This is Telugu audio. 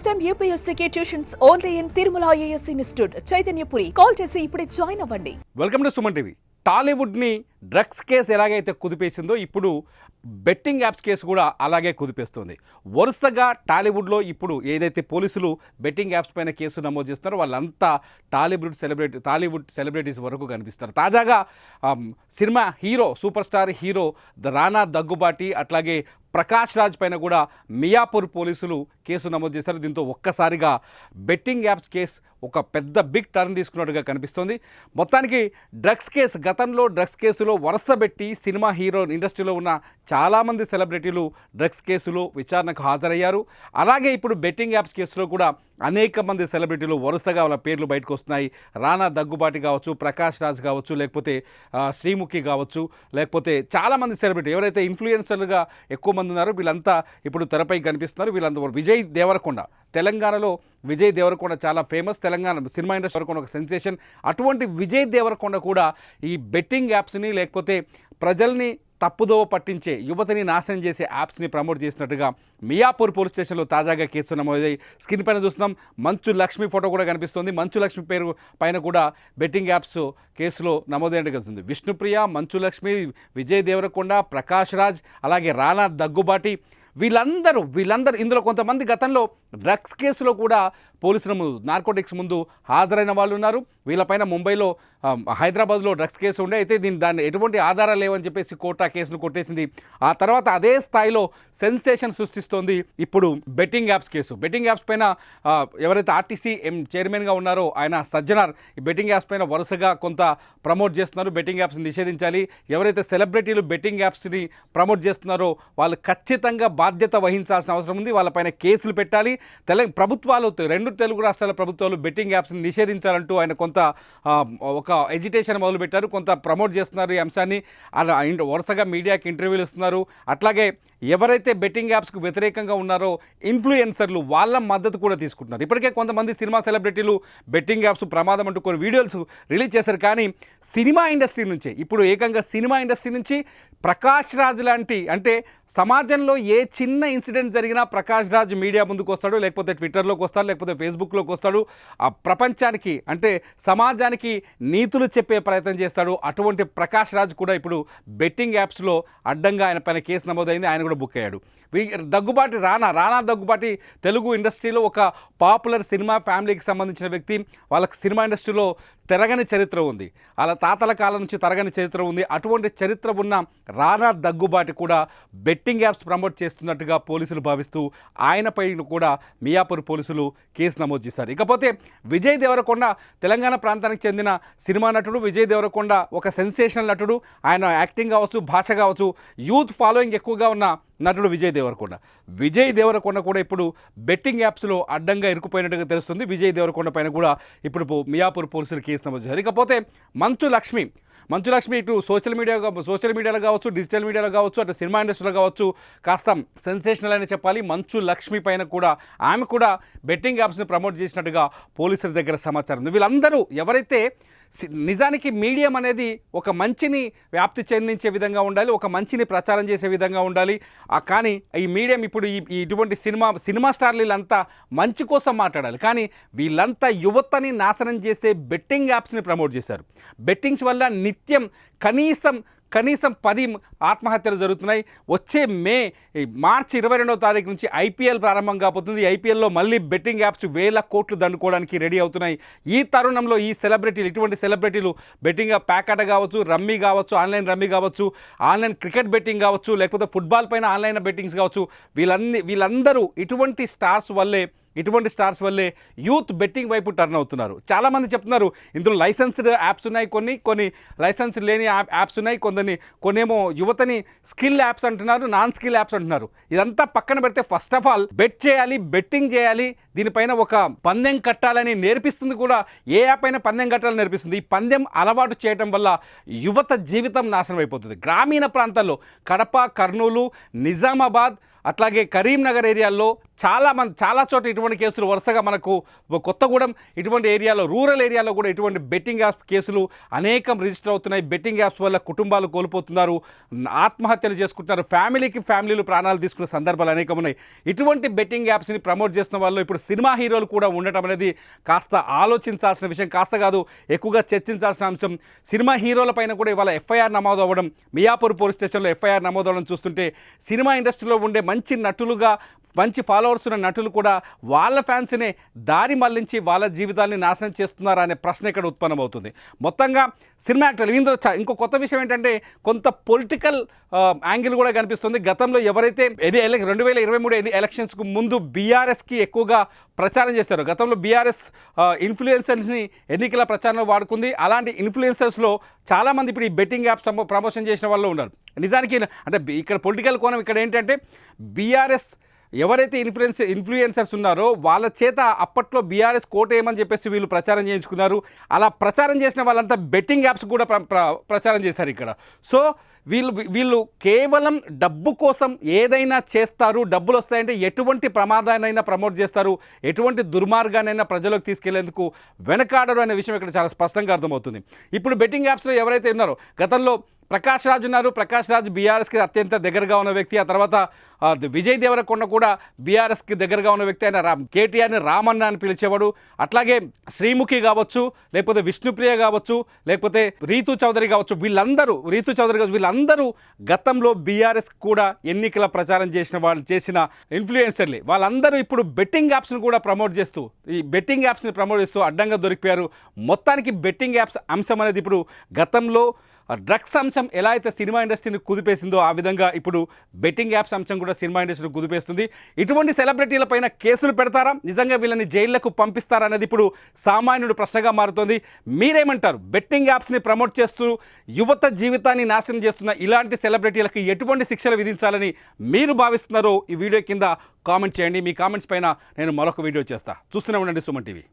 time UPSC tuitions only in Tirumala IAS Institute, Chaitanyapuri. Call chesi ipude join avvandi. Welcome to Suman TV. టాలీవుడ్ని డ్రగ్స్ కేసు ఎలాగైతే కుదిపేసిందో ఇప్పుడు బెట్టింగ్ యాప్స్ కేసు కూడా అలాగే కుదిపేస్తుంది. వరుసగా టాలీవుడ్లో ఇప్పుడు ఏదైతే పోలీసులు బెట్టింగ్ యాప్స్ పైన కేసు నమోదు చేస్తున్నారో వాళ్ళంతా టాలీవుడ్ సెలబ్రిటీస్ వరకు కనిపిస్తారు. తాజాగా cinema hero super star hero రానా దగ్గుబాటి అట్లాగే ప్రకాష్ రాజ్ పైన కూడా మియాపూర్ పోలీసులు కేసు నమోదు చేశారు. దీంతో ఒక్కసారిగా బెట్టింగ్ యాప్స్ కేసు ఒక పెద్ద బిగ్ టర్న్ తీసుకున్నట్టుగా కనిపిస్తోంది. మొత్తానికి డ్రగ్స్ కేసు, గతంలో డ్రగ్స్ కేసులో వరుసబెట్టి సినిమా హీరో ఇండస్ట్రీలో ఉన్న చాలామంది సెలబ్రిటీలు డ్రగ్స్ కేసులో విచారణకు హాజరయ్యారు. అలాగే ఇప్పుడు బెట్టింగ్ యాప్స్ కేసులో కూడా అనేక మంది సెలబ్రిటీలు వరుసగా వాళ్ళ పేర్లు బయటకు వస్తున్నాయి. రానా దగ్గుబాటి కావచ్చు, ప్రకాష్ రాజ్ కావచ్చు, లేకపోతే శ్రీముఖి కావచ్చు, లేకపోతే చాలామంది సెలబ్రిటీ ఎవరైతే ఇన్ఫ్లుయెన్సర్లుగా ఎక్కువ మంది ఉన్నారో వీళ్ళంతా ఇప్పుడు తెరపై కనిపిస్తున్నారు. వీళ్ళంతా విజయ్ దేవరకొండ, తెలంగాణలో విజయ్ దేవరకొండ చాలా ఫేమస్, తెలంగాణ సినిమా ఇండస్ట్రీ వరకు ఒక సెన్సేషన్. అటువంటి విజయ్ దేవరకొండ కూడా ఈ బెట్టింగ్ యాప్స్ని లేకపోతే ప్రజల్ని తప్పుదోవ పట్టించే, యువతని నాశనం చేసే యాప్స్ని ప్రమోట్ చేసినట్టుగా మియాపూర్ పోలీస్ స్టేషన్లో తాజాగా కేసు నమోదై స్క్రీన్ పైన చూస్తున్నాం. మంచు లక్ష్మి ఫోటో కూడా కనిపిస్తుంది. మంచు లక్ష్మి పేరు పైన కూడా బెట్టింగ్ యాప్స్ కేసులో నమోదైనట్టు కలుస్తుంది. విష్ణుప్రియ, మంచు లక్ష్మి, విజయ్ దేవరకొండ, ప్రకాష్ రాజ్, అలాగే రానా దగ్గుబాటి వీళ్ళందరూ ఇందులో కొంతమంది గతంలో డ్రగ్స్ కేసులో కూడా పోలీసుల ముందు, నార్కోటిక్స్ ముందు హాజరైన వాళ్ళు ఉన్నారు. వీళ్ళపైన ముంబైలో, హైదరాబాద్లో డ్రగ్స్ కేసు ఉండే, అయితే దాన్ని ఎటువంటి ఆధారాలు లేవని చెప్పేసి కోర్టు ఆ కేసును కొట్టేసింది. ఆ తర్వాత అదే స్థాయిలో సెన్సేషన్ సృష్టిస్తోంది ఇప్పుడు betting apps case. Betting apps పైన ఎవరైతే ఆర్టీసీ చైర్మన్గా ఉన్నారో ఆయన సజ్జనార్ ఈ బెట్టింగ్ యాప్స్ పైన వరుసగా కొంత ప్రమోట్ చేస్తున్నారు. బెట్టింగ్ యాప్స్ని నిషేధించాలి, ఎవరైతే సెలబ్రిటీలు బెట్టింగ్ యాప్స్ని ప్రమోట్ చేస్తున్నారో వాళ్ళు ఖచ్చితంగా బాధ్యత వహించాల్సిన అవసరం ఉంది, వాళ్ళపైన కేసులు పెట్టాలి. ప్రభుత్వాలు, రెండు తెలుగు రాష్ట్రాల ప్రభుత్వాలు బెట్టింగ్ యాప్స్ని నిషేధించాలంటూ ఆయన కొంత ఒక ఎజిటేషన్ మొదలుపెట్టారు, కొంత ప్రమోట్ చేస్తున్నారు ఈ అంశాన్ని. అలా వరుసగా మీడియాకి ఇంటర్వ్యూలు ఇస్తున్నారు. అట్లాగే ఎవరైతే బెట్టింగ్ యాప్స్కు వ్యతిరేకంగా ఉన్నారో ఇన్ఫ్లుయెన్సర్లు వాళ్ళ మద్దతు కూడా తీసుకుంటున్నారు. ఇప్పటికే కొంతమంది సినిమా సెలబ్రిటీలు బెట్టింగ్ యాప్స్ ప్రమాదం అంటూ కొన్ని వీడియోస్ రిలీజ్ చేశారు. కానీ సినిమా ఇండస్ట్రీ నుంచే ఇప్పుడు ఏకంగా సినిమా ఇండస్ట్రీ నుంచి ప్రకాష్ రాజ్ లాంటి, అంటే సమాజంలో ఏ చిన్న ఇన్సిడెంట్ జరిగినా ప్రకాష్ రాజ్ మీడియా ముందుకు వస్తాడు, లేకపోతే ట్విట్టర్లోకి వస్తాడు, లేకపోతే ఫేస్బుక్లోకి వస్తాడు, ఆ ప్రపంచానికి అంటే సమాజానికి నీతులు చెప్పే ప్రయత్నం చేస్తాడు. అటువంటి ప్రకాష్ రాజ్ కూడా ఇప్పుడు బెట్టింగ్ యాప్స్లో అడ్డంగా ఆయన పైన కేసు నమోదైంది, ఆయన కూడా బుక్ అయ్యాడు. దగ్గుబాటి రానా దగ్గుబాటి తెలుగు ఇండస్ట్రీలో ఒక పాపులర్ సినిమా ఫ్యామిలీకి సంబంధించిన వ్యక్తి. వాళ్ళకి సినిమా ఇండస్ట్రీలో తెరగని చరిత్ర ఉంది, వాళ్ళ తాతల కాలం నుంచి తరగని చరిత్ర ఉంది. అటువంటి చరిత్ర ఉన్న రానా దగ్గుబాటి కూడా బెట్టింగ్ యాప్స్ ప్రమోట్ చేస్తున్నట్టుగా పోలీసులు భావిస్తూ ఆయనపై కూడా మియాపూర్ పోలీసులు కేసు నమోదు చేశారు. ఇకపోతే విజయ్ దేవరకొండ తెలంగాణ ప్రాంతానికి చెందిన సినిమా నటుడు. విజయ్ దేవరకొండ ఒక సెన్సేషనల్ నటుడు. ఆయన యాక్టింగ్ కావచ్చు, భాష కావచ్చు, యూత్ ఫాలోయింగ్ ఎక్కువగా ఉన్న నటుడు విజయ్ దేవరకొండ కూడా ఇప్పుడు బెట్టింగ్ యాప్స్లో అడ్డంగా ఇరుక్కుపోయినట్టుగా తెలుస్తుంది. విజయ్ దేవరకొండ పైన కూడా ఇప్పుడు మియాపూర్ పోలీసులు కేసు నమోదు చేశారు. ఇకపోతే మంచు లక్ష్మి ఇటు సోషల్ మీడియాలో కావచ్చు, డిజిటల్ మీడియాలో కావచ్చు, అటు సినిమా ఇండస్ట్రీలో కావచ్చు కాస్త సెన్సేషనల్ అని చెప్పాలి. మంచు లక్ష్మి పైన కూడా ఆమె కూడా బెట్టింగ్ యాప్స్ని ప్రమోట్ చేసినట్టుగా పోలీసుల దగ్గర సమాచారం ఉంది. వీళ్ళందరూ ఎవరైతే నిజానికి మీడియం అనేది ఒక మంచిని వ్యాప్తి చెందించే విధంగా ఉండాలి, ఒక మంచిని ప్రచారం చేసే విధంగా ఉండాలి. కానీ ఈ మీడియం ఇప్పుడు ఇటువంటి సినిమా స్టార్లు వీళ్ళంతా మంచి కోసం మాట్లాడాలి, కానీ వీళ్ళంతా యువతని నాశనం చేసే బెట్టింగ్ యాప్స్ని ప్రమోట్ చేశారు. బెట్టింగ్స్ వల్ల నిత్యం కనీసం 10 ఆత్మహత్యలు జరుగుతున్నాయి. వచ్చే మార్చి 22వ తారీఖు నుంచి ఐపీఎల్ ప్రారంభం కాబోతుంది. ఐపీఎల్లో మళ్ళీ బెట్టింగ్ యాప్స్ వేల కోట్లు దండుకోవడానికి రెడీ అవుతున్నాయి. ఈ తరుణంలో ఈ ఇటువంటి సెలబ్రిటీలు బెట్టింగ్ యాప్ ప్యాకాట కావచ్చు, రమ్మీ కావచ్చు, ఆన్లైన్ రమ్మీ కావచ్చు, ఆన్లైన్ క్రికెట్ బెట్టింగ్ కావచ్చు, లేకపోతే ఫుట్బాల్ పైన ఆన్లైన్ బెట్టింగ్స్ కావచ్చు, వీళ్ళందరూ ఇటువంటి స్టార్స్ వల్లే యూత్ బెట్టింగ్ వైపు టర్న్ అవుతున్నారు. చాలామంది చెప్తున్నారు ఇందులో లైసెన్స్డ్ యాప్స్ ఉన్నాయి, కొన్ని లైసెన్స్ లేని యాప్స్ ఉన్నాయి, కొన్నేమో యువతని స్కిల్ యాప్స్ అంటున్నారు, నాన్ స్కిల్ యాప్స్ అంటున్నారు. ఇదంతా పక్కన పెడితే ఫస్ట్ ఆఫ్ ఆల్ బెట్టింగ్ చేయాలి, దీనిపైన ఒక పందెం కట్టాలని నేర్పిస్తుంది కూడా. ఏ యాప్ అయినా పందెం కట్టాలని నేర్పిస్తుంది. ఈ పందెం అలవాటు చేయడం వల్ల యువత జీవితం నాశనం అయిపోతుంది. గ్రామీణ ప్రాంతాల్లో కడప, కర్నూలు, నిజామాబాద్, అట్లాగే కరీంనగర్ ఏరియాల్లో చాలా చోట్ల ఇటువంటి కేసులు వరుసగా మనకు కొత్తగూడెం ఇటువంటి ఏరియాలో రూరల్ ఏరియాలో కూడా ఇటువంటి బెట్టింగ్ యాప్స్ కేసులు అనేకం రిజిస్టర్ అవుతున్నాయి. బెట్టింగ్ యాప్స్ వల్ల కుటుంబాలు కోల్పోతున్నారు, ఆత్మహత్యలు చేసుకుంటున్నారు, ఫ్యామిలీలు ప్రాణాలు తీసుకున్న సందర్భాలు అనేకం ఉన్నాయి. ఇటువంటి బెట్టింగ్ యాప్స్ని ప్రమోట్ చేస్తున్న వాళ్ళు ఇప్పుడు సినిమా హీరోలు కూడా ఉండటం అనేది కాస్త ఆలోచించాల్సిన విషయం, కాస్త కాదు ఎక్కువగా చర్చించాల్సిన అంశం. సినిమా హీరోల పైన కూడా ఇవాళ ఎఫ్ఐఆర్ నమోదు అవ్వడం, మియాపూర్ పోలీస్ స్టేషన్లో ఎఫ్ఐఆర్ నమోదు అవ్వడం చూస్తుంటే సినిమా ఇండస్ట్రీలో ఉండే మంచి నటులుగా మంచి ఫాలోవర్స్ ఉన్న నటులు కూడా వాళ్ళ ఫ్యాన్స్నే దారి మళ్లించి వాళ్ళ జీవితాన్ని నాశనం చేస్తున్నారా అనే ప్రశ్న ఇక్కడ ఉత్పన్నమవుతుంది. మొత్తంగా సినిమా యాక్టర్లు ఇందులో ఇంకో కొత్త విషయం ఏంటంటే కొంత పొలిటికల్ యాంగిల్ కూడా కనిపిస్తుంది. గతంలో ఎవరైతే 2023 ఎలక్షన్స్కు ముందు బీఆర్ఎస్కి ఎక్కువగా ప్రచారం చేశారు. గతంలో బీఆర్ఎస్ ఇన్ఫ్లుయెన్సర్స్ని ఎన్నికల ప్రచారంలో వాడుకుంది. అలాంటి ఇన్ఫ్లుయెన్సర్స్లో చాలామంది ఇప్పుడు ఈ బెట్టింగ్ యాప్స్ ప్రమోషన్ చేసిన వాళ్ళు ఉన్నారు. నిజానికి అంటే ఇక్కడ పొలిటికల్ కోణం ఇక్కడ ఏంటంటే బీఆర్ఎస్ ఎవరైతే ఇన్ఫ్లుయెన్సర్స్ ఉన్నారో వాళ్ళ చేత అప్పట్లో బీఆర్ఎస్ కోటేయమని చెప్పేసి వీళ్ళు ప్రచారం చేయించుకున్నారు. అలా ప్రచారం చేసిన వాళ్ళంతా బెట్టింగ్ యాప్స్ కూడా ప్రచారం చేశారు ఇక్కడ. సో వీళ్ళు కేవలం డబ్బు కోసం ఏదైనా చేస్తారు, డబ్బులు వస్తాయంటే ఎటువంటి ప్రమాదాన్నైనా ప్రమోట్ చేస్తారు, ఎటువంటి దుర్మార్గానైనా ప్రజలకు తీసుకెళ్లేందుకు వెనకాడరు అనే విషయం ఇక్కడ చాలా స్పష్టంగా అర్థమవుతుంది. ఇప్పుడు బెట్టింగ్ యాప్స్లో ఎవరైతే ఉన్నారో గతంలో ప్రకాష్ రాజ్ ఉన్నారు. ప్రకాష్ రాజ్ బీఆర్ఎస్కి అత్యంత దగ్గరగా ఉన్న వ్యక్తి. ఆ తర్వాత విజయ్ దేవరకొండ కూడా బీఆర్ఎస్కి దగ్గరగా ఉన్న వ్యక్తి. ఆయన కేటీఆర్ని రామన్న అని పిలిచేవాడు. అట్లాగే శ్రీముఖి కావచ్చు, లేకపోతే విష్ణుప్రియ కావచ్చు, లేకపోతే రీతు చౌదరి కావచ్చు, వీళ్ళందరూ గతంలో బీఆర్ఎస్ కూడా ఎన్నికల ప్రచారం చేసిన ఇన్ఫ్లుయెన్సర్లే. వాళ్ళందరూ ఇప్పుడు బెట్టింగ్ యాప్స్ని కూడా ప్రమోట్ చేస్తూ అడ్డంగా దొరికిపోయారు. మొత్తానికి బెట్టింగ్ యాప్స్ అంశం అనేది ఇప్పుడు గతంలో డ్రగ్స్ అంశం ఎలా అయితే సినిమా ఇండస్ట్రీని కుదిపేసిందో ఆ విధంగా ఇప్పుడు బెట్టింగ్ యాప్స్ అంశం కూడా సినిమా ఇండస్ట్రీని కుదిపేస్తుంది. ఇటువంటి సెలబ్రిటీలపైన కేసులు పెడతారా, నిజంగా వీళ్ళని జైళ్లకు పంపిస్తారా అనేది ఇప్పుడు సామాన్యుడు ప్రశ్నగా మారుతోంది. మీరేమంటారు? బెట్టింగ్ యాప్స్ని ప్రమోట్ చేస్తూ యువత జీవితాన్ని నాశనం చేస్తున్న ఇలాంటి సెలబ్రిటీలకు ఎటువంటి శిక్షలు విధించాలని మీరు భావిస్తున్నారో ఈ వీడియో కింద కామెంట్ చేయండి. మీ కామెంట్స్ పైన నేను మరొక వీడియో చేస్తా. చూస్తూనే ఉండండి సుమన్ టీవీ.